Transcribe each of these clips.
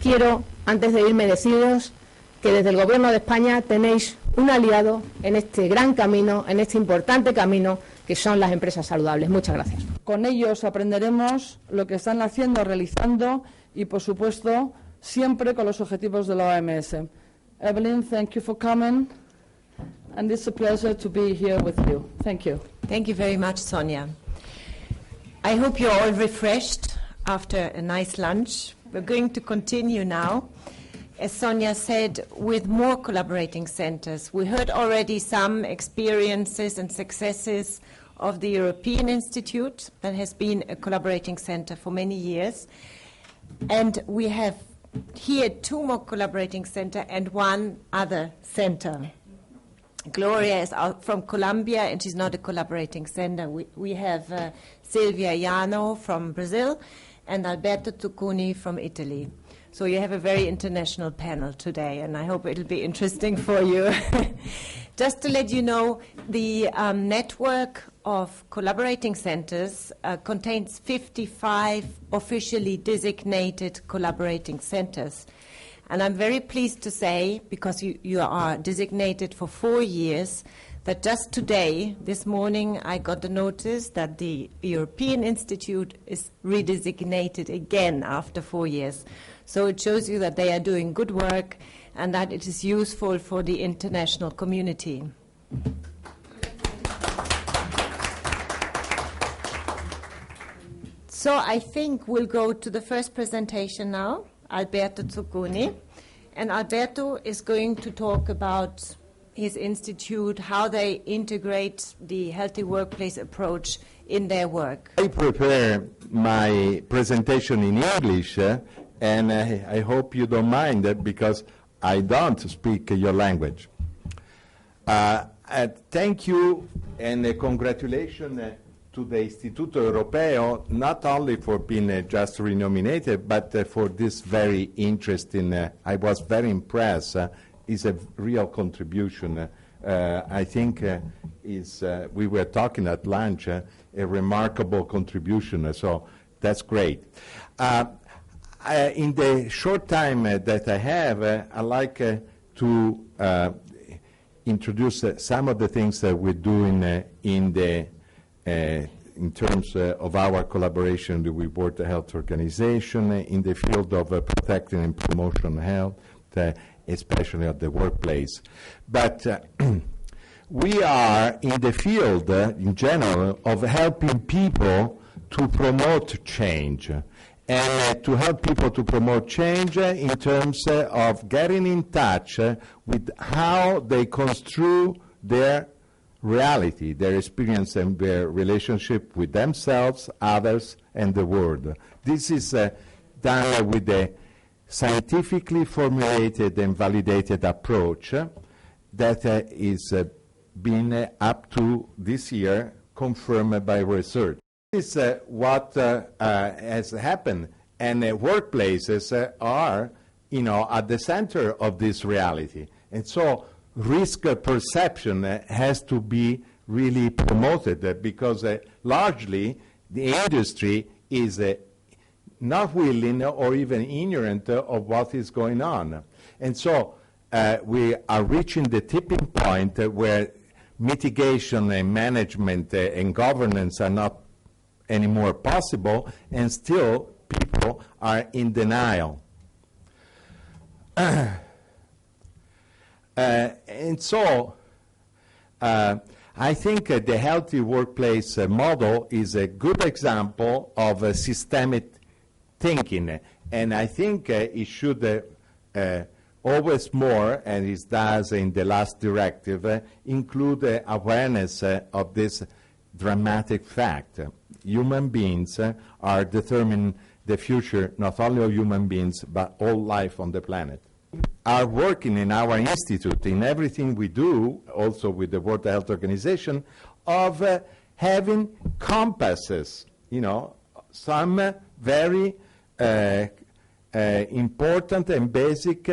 quiero, antes de irme, deciros que desde el Gobierno de España tenéis un aliado en este gran camino, en este importante camino que son las empresas saludables. Muchas gracias. Con ellos aprenderemos lo que están haciendo, realizando y, por supuesto, siempre con los objetivos de la OMS. Evelyn, thank you for coming, and it's a pleasure to be here with you. Thank you. Thank you very much, Sonia. I hope you're all refreshed after a nice lunch. We're going to continue now, as Sonia said, with more collaborating centers. We heard already some experiences and successes of the European Institute that has been a collaborating center for many years. And we have here 2 more collaborating centers and 1 other center. Gloria is out from Colombia, and she's not a collaborating center. We have Silvia Iano from Brazil and Alberto Tuccuni from Italy. So you have a very international panel today, and I hope it'll be interesting for you. Just to let you know, the network of collaborating centers contains 55 officially designated collaborating centers. And I'm very pleased to say, because you are designated for 4 years, that just today, this morning, I got the notice that the European Institute is redesignated again after 4 years. So it shows you that they are doing good work and that it is useful for the international community. So I think we'll go to the first presentation now, Alberto Zucconi. And Alberto is going to talk about his institute, how they integrate the healthy workplace approach in their work. I prepare my presentation in English, and I hope you don't mind that because I don't speak your language. Thank you and congratulations to the Instituto Europeo, not only for being just renominated, but for this very interesting, I was very impressed, is a real contribution. I think we were talking at lunch, a remarkable contribution, so that's great. In the short time that I have, I'd like to introduce some of the things that we're doing in terms of our collaboration with World Health Organization in the field of protecting and promoting health, especially at the workplace. But we are in the field, in general, of helping people to promote change. And to help people to promote change in terms of getting in touch with how they construe their reality, their experience and their relationship with themselves, others, and the world. This is done with a scientifically formulated and validated approach that is been up to this year confirmed by research. This is what has happened, and workplaces are, at the center of this reality. And so risk perception has to be really promoted because largely the industry is not willing or even ignorant of what is going on. And so we are reaching the tipping point where mitigation and management and governance are not anymore possible, and still people are in denial. And so I think the healthy workplace model is a good example of systemic thinking, and I think it should always more, and it does in the last directive, include awareness of this dramatic fact. Human beings are determining the future, not only of human beings, but all life on the planet. Are working in our institute, in everything we do, also with the World Health Organization, of having compasses, some very important and basic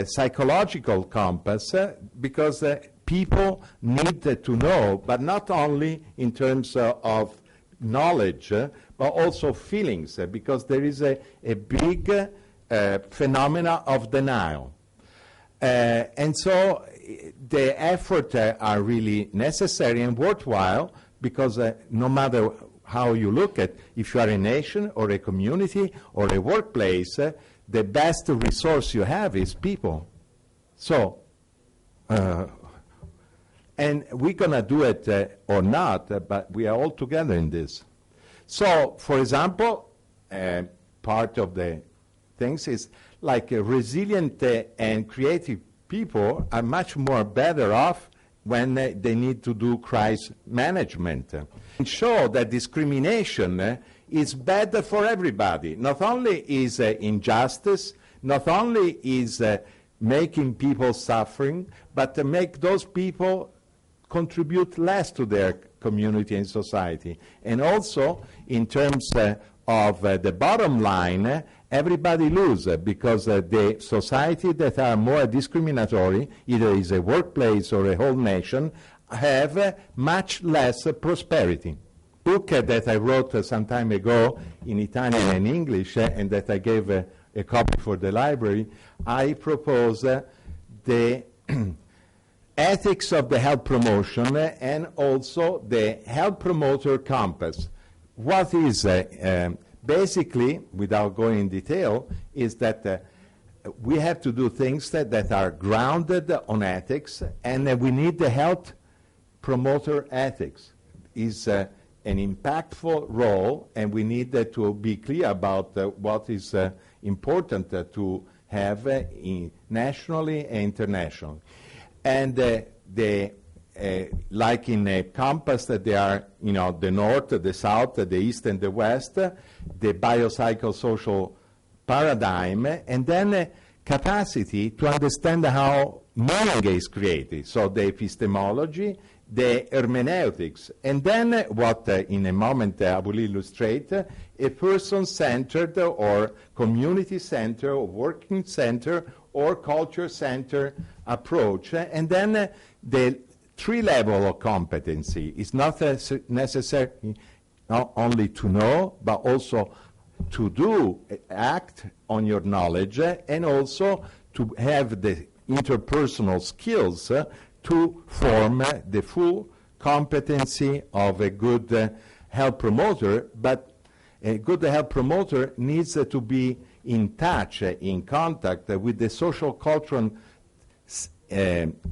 psychological compass, because people need to know, but not only in terms of knowledge, but also feelings, because there is a big phenomena of denial. And so the efforts are really necessary and worthwhile, because no matter how you look at, if you are a nation or a community or a workplace, the best resource you have is people. So, and we're going to do it or not, but we are all together in this. So, for example, part of the things is like resilient and creative people are much more better off when they need to do crisis management. And show that discrimination is bad for everybody. Not only is injustice, not only is making people suffering, but to make those people contribute less to their community and society. And also, in terms of the bottom line, everybody loses, because the society that are more discriminatory, either is a workplace or a whole nation, have much less prosperity. Book that I wrote some time ago in Italian and English, and that I gave a copy for the library, I propose the ethics of the health promotion and also the health promoter compass. What is basically, without going in detail, is that we have to do things that are grounded on ethics, and we need the health promoter ethics. Is an impactful role, and we need to be clear about what is important to have nationally and internationally. And like in a compass, that there are, the north, the south, the east, and the west, the biopsychosocial paradigm, and then capacity to understand how meaning is created. So the epistemology, the hermeneutics, and then what in a moment I will illustrate, a person-centered or community-centered or working-centered or culture-centered approach. And then the three level of competency is not necessary not only to know, but also to do, act on your knowledge, and also to have the interpersonal skills to form the full competency of a good health promoter. But a good health promoter needs to be in touch, in contact with the social cultural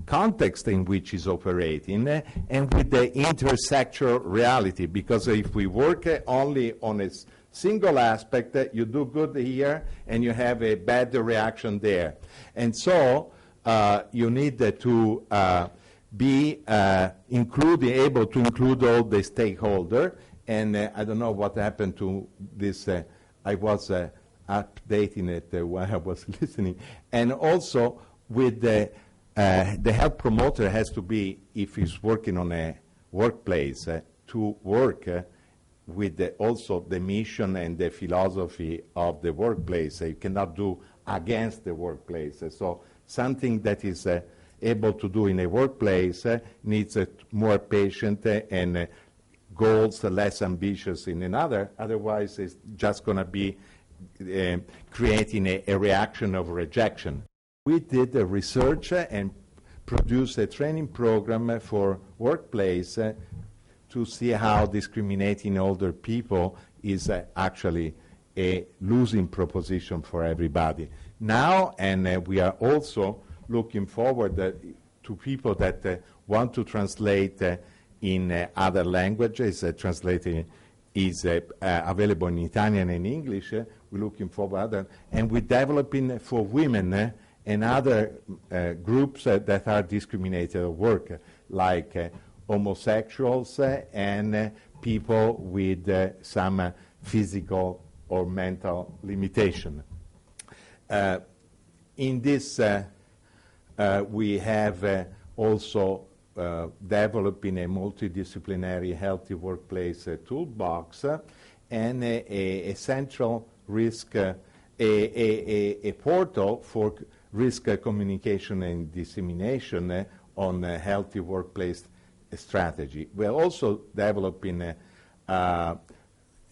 context in which is operating, and with the intersectional reality, because if we work only on a single aspect, you do good here and you have a bad reaction there. And so you need to be able to include all the stakeholders. And I don't know what happened to this. I was updating it while I was listening. And also with the health promoter has to be, if he's working on a workplace, to work with also the mission and the philosophy of the workplace. You cannot do against the workplace. So something that is able to do in a workplace needs more patient and goals less ambitious in another. Otherwise, it's just going to be creating a reaction of rejection. We did the research and produced a training program for workplace to see how discriminating older people is actually a losing proposition for everybody. Now, and we are also looking forward to people that want to translate in other languages. Translating is available in Italian and English. We're looking forward, and we're developing for women and other groups that are discriminated at work, like homosexuals and people with some physical or mental limitation. In this, we have also developing a multidisciplinary healthy workplace toolbox and a central risk, a portal for risk communication and dissemination on a healthy workplace strategy. We're also developing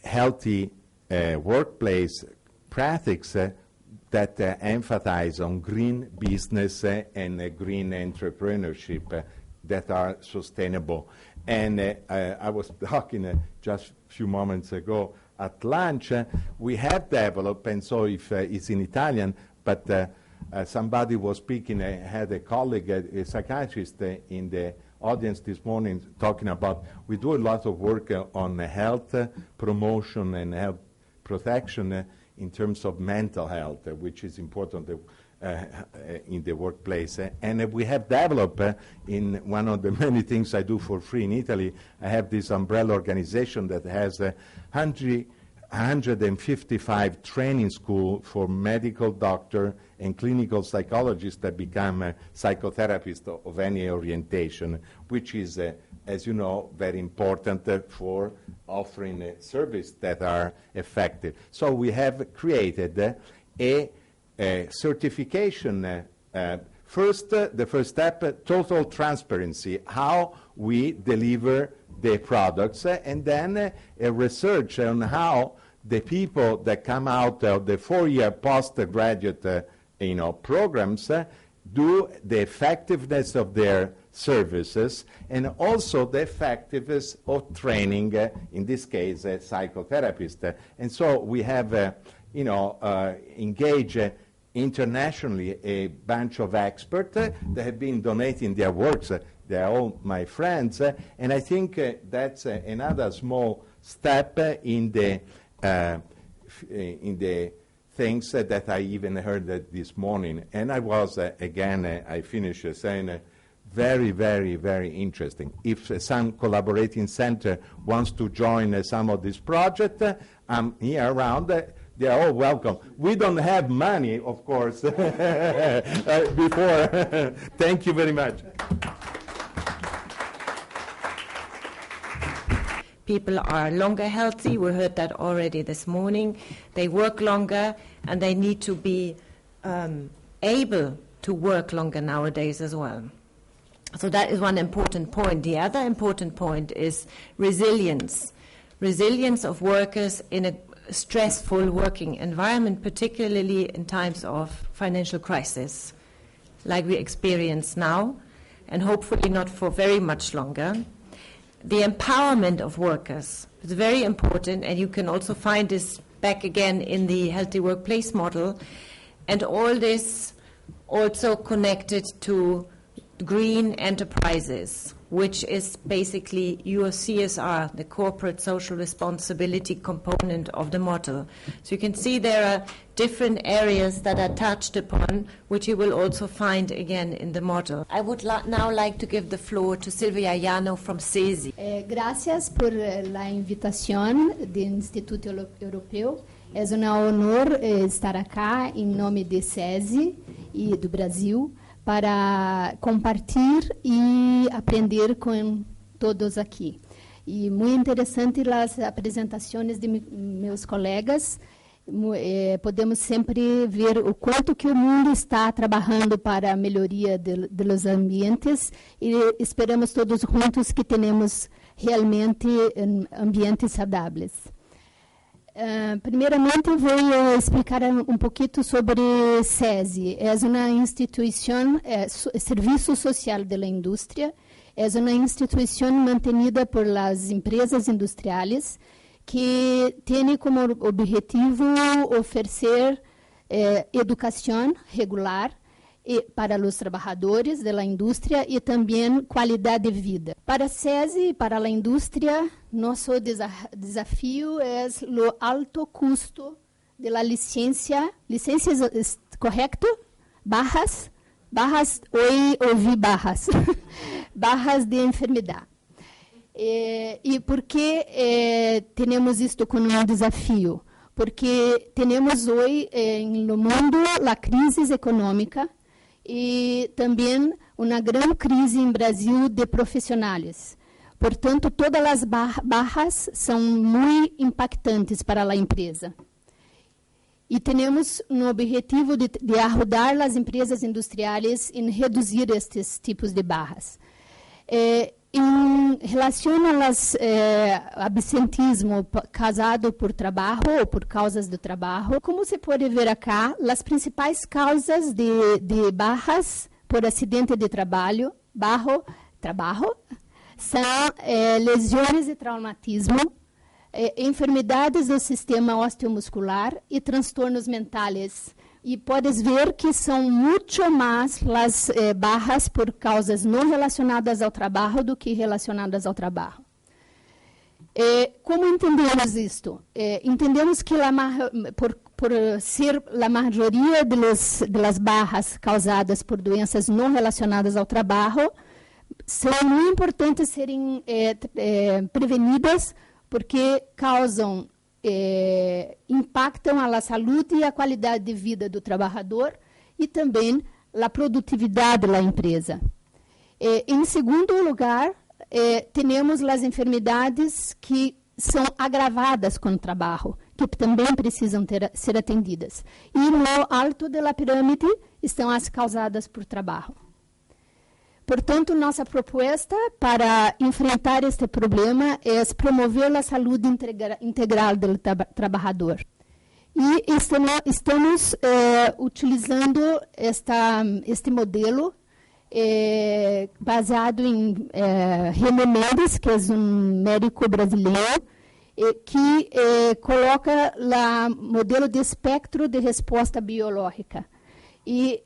healthy workplace practice that emphasize on green business and green entrepreneurship that are sustainable. And I was talking just a few moments ago at lunch, we have developed, and so if it's in Italian, but somebody was speaking, I had a colleague, a psychiatrist in the audience this morning talking about, we do a lot of work on health promotion and health protection in terms of mental health, which is important in the workplace. And we have developed, in one of the many things I do for free in Italy, I have this umbrella organization that has 155 training schools for medical doctor and clinical psychologists that become psychotherapists of any orientation, which is, as you know, very important for offering service that are effective. So we have created a certification. First, the first step, total transparency, how we deliver the products, and then a research on how the people that come out of the 4-year postgraduate programs do the effectiveness of their services, and also the effectiveness of training, in this case, a psychotherapist. And so we have, engaged internationally a bunch of experts that have been donating their works. They are all my friends, and I think that's another small step in the things that I even heard this morning. And I was, again, I finished saying, very, very, very interesting. If some collaborating center wants to join some of this project, I'm here around. They are all welcome. We don't have money, of course, before. Thank you very much. People are longer healthy. We heard that already this morning. They work longer, and they need to be able to work longer nowadays as well. So that is one important point. The other important point is resilience. Resilience of workers in a stressful working environment, particularly in times of financial crisis, like we experience now, and hopefully not for very much longer. The empowerment of workers is very important, and you can also find this back again in the healthy workplace model, and all this also connected to green enterprises, which is basically your CSR, the corporate social responsibility component of the model. So you can see there are different areas that are touched upon, which you will also find again in the model. I would now like to give the floor to Silvia Ayano from CESI. Gracias por la invitación del Instituto Europeo. Es un honor estar acá em nome de CESI e do Brasil, para compartilhar e aprender com todos aqui. E muito interessante as apresentações de meus colegas. Podemos sempre ver o quanto que o mundo está trabalhando para a melhoria dos ambientes, e esperamos todos juntos que tenhamos realmente ambientes saudáveis. Primeiramente, vou explicar pouquinho sobre CESI. É uma instituição, Serviço Social da Indústria, é uma instituição mantenida por las empresas industriais que tem como objetivo oferecer educação regular para os trabalhadores da indústria e também qualidade de vida. Para a CESI e para a indústria, nosso desafio é o alto custo da licença, correto? Barras, hoje ouvi barras, barras de enfermidade. E por que temos isto como um desafio? Porque temos hoje no mundo a crise econômica e também uma grande crise em Brasil de profissionais. Portanto, todas as barras são muito impactantes para a empresa. E temos um objetivo de ajudar as empresas industriais em reduzir estes tipos de barras. em relação ao absentismo causado por trabalho ou por causas do trabalho, como se pode ver acá, as principais causas de bajas por acidente de trabalho, são lesões e traumatismo, enfermidades do sistema osteomuscular e transtornos mentais. E podes ver que são muito mais as bajas por causas não relacionadas ao trabalho do que relacionadas ao trabalho. Como entendemos isto? Entendemos que por ser a maioria das bajas causadas por doenças não relacionadas ao trabalho, são muito importantes serem prevenidas porque causam impactam a saúde e a qualidade de vida do trabalhador e também a produtividade da empresa. Em segundo lugar, temos as enfermidades que são agravadas com o trabalho, que também precisam ser atendidas. E no alto da pirâmide estão as causadas por trabalho. Portanto, nossa proposta para enfrentar este problema é promover a saúde integral do trabalhador. E estamos utilizando este modelo baseado em René Mendes, que é médico brasileiro, que coloca o modelo de espectro de resposta biológica. E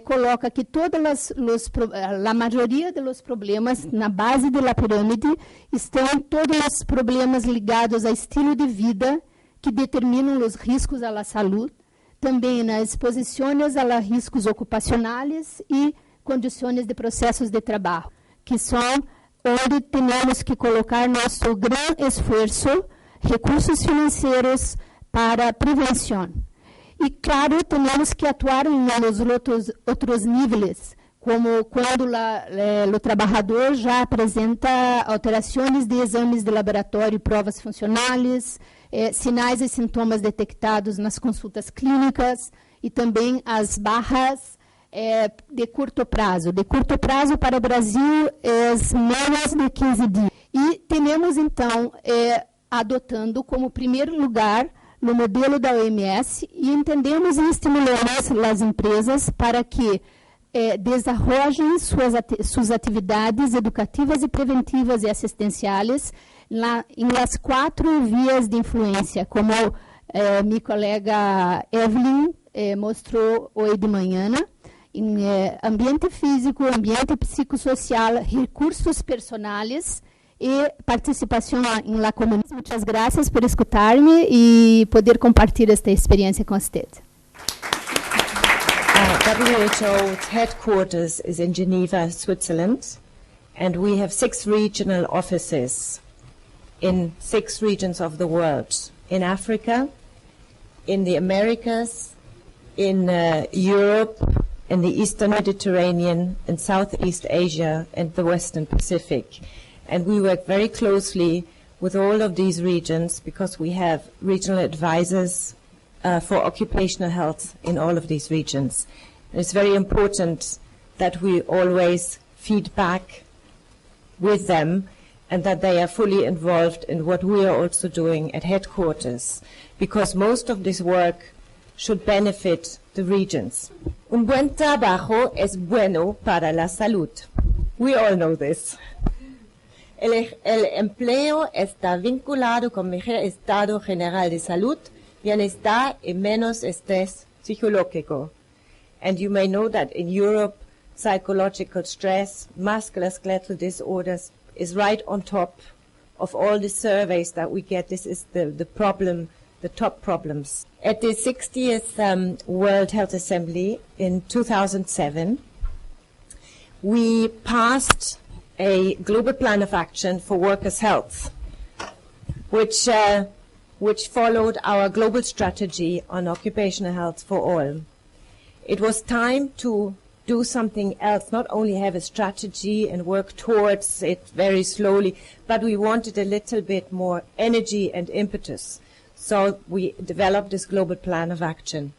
coloca que a maioria dos problemas na base da pirâmide estão todos os problemas ligados ao estilo de vida que determinam os riscos à saúde, também nas exposições a riscos ocupacionais e condições de processos de trabalho, que são onde temos que colocar nosso grande esforço, recursos financeiros para prevenção. E, claro, temos que atuar em outros níveis, como quando o trabalhador já apresenta alterações de exames de laboratório e provas funcionais, sinais e sintomas detectados nas consultas clínicas e também as barras de curto prazo. De curto prazo para o Brasil é menos de 15 dias. E temos, então, adotando como primeiro lugar no modelo da OMS e entendemos e estimulamos as empresas para que desenvolvam suas atividades educativas e preventivas e assistenciais em las 4 vias de influência, como minha colega Evelyn mostrou hoje de manhã, em ambiente físico, ambiente psicossocial, recursos personais e participação em la comunidade. Muitas graças por escutar-me e poder compartilhar esta experiência com vocês. WHO's headquarters is in Geneva, Switzerland, and we have 6 regional offices in 6 regions of the world, in Africa, in the Americas, in Europe, in the Eastern Mediterranean, in Southeast Asia, and the Western Pacific. And we work very closely with all of these regions because we have regional advisors for occupational health in all of these regions. And it's very important that we always feed back with them and that they are fully involved in what we are also doing at headquarters, because most of this work should benefit the regions. Un buen trabajo es bueno para la salud. We all know this. El empleo está vinculado con mejor estado general de salud, bienestar y menos estrés psicológico. And you may know that in Europe, psychological stress, musculoskeletal disorders is right on top of all the surveys that we get. This is the problem, the top problems. At the 60th World Health Assembly in 2007, we passed a global plan of action for workers' health, which followed our global strategy on occupational health for all. It was time to do something else, not only have a strategy and work towards it very slowly, but we wanted a little bit more energy and impetus. So we developed this global plan of action.